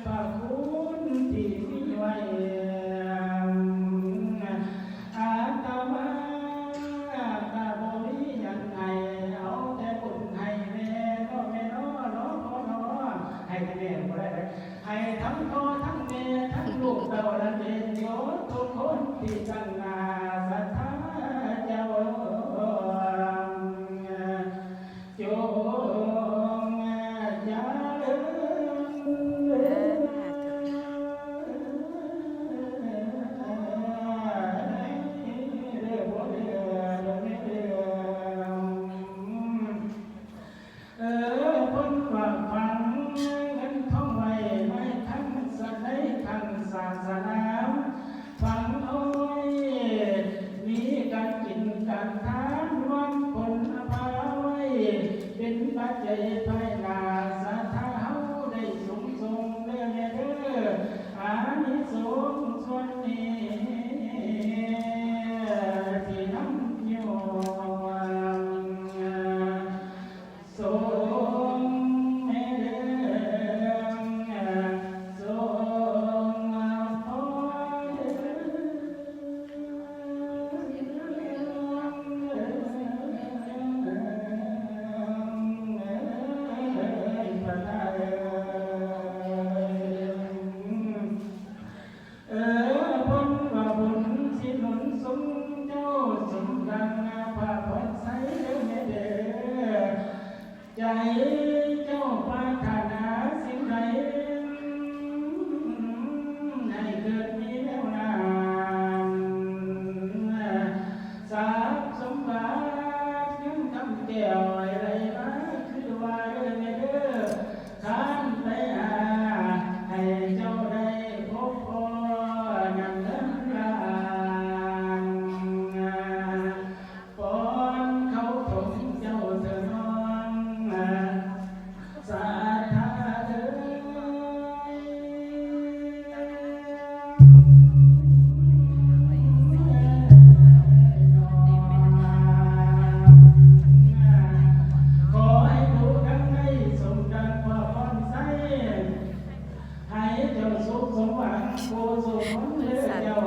พระคุณที่มีไว้อาตมาตาบ่มีหยังให้เอาแต่บุญให้แม่น้อแม่น้อน้อพ่อน้อให้แม่บ่ได้ให้ทั้งพ่อทั้งแม่ทั้งลูกเต้าและเด็กโยทุกคนที่ตั้งหน้าศรัทธาเจ้าจงอย่าลืคนว่าฟังเงินทองไว้ไม่ทั้งสะได้ทั้งศาสนาฟังเอาไว้มีการกินการทานรวมผลภาไว้เป็นปัจจัยภายหน้าศรัทธาเฮาได้สูงส่งเด้อแม่เด้ออานิสงส์ส่วนนี้ที่นำโยสงแม่เด้อสงพ่อเด้พ้นว่าบุญสิหนุนสมเจ้าสมดังพระพรใสเด้อแม่เด้อใจเจ้าปรารถนาสิ่งใดให้เกิดมีแนวหน้าทรัพย์สมบัติเงินคำแก้วอะไรมาคือว่าเด้อแม่เด้อท่านได้หาให้เจ้าได้พบพอนั่นเงินลางป้อนเขาถมเจ้าเถิดน้องสาธุเด้ขอให้ดูดังให้สมดังว่าพรใสให้เจ้าสุขสมหวังโกสุขผลเด้อเจ้า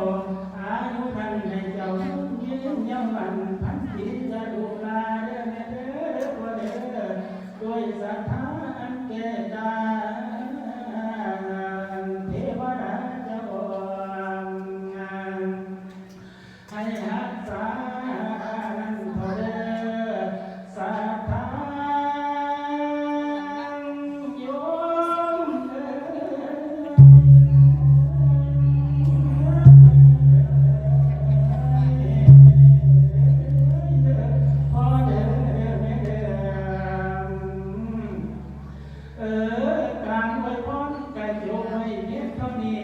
อายุพันให้เจ้ายืนยาววันพันปีจะดูแลเด้อแม่เด้อพ่อเด้อด้วยศรัทธาอันแก่กล้าเทวดาเจ้าให้รักษานั่นพ่อเด้อศรัทธาโยมเด้พ่อเด้อแม่เด้การไว้พรกันโยมให้เพียงเท่านี้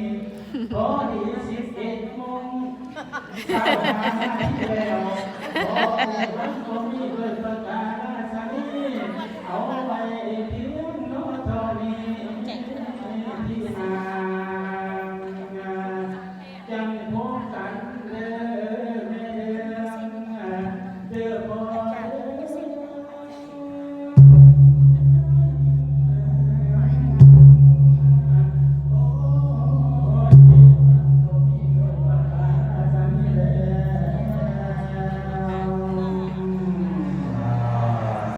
พอดี11 โมงเช้ามาที่แล้วขอให้วันก็มี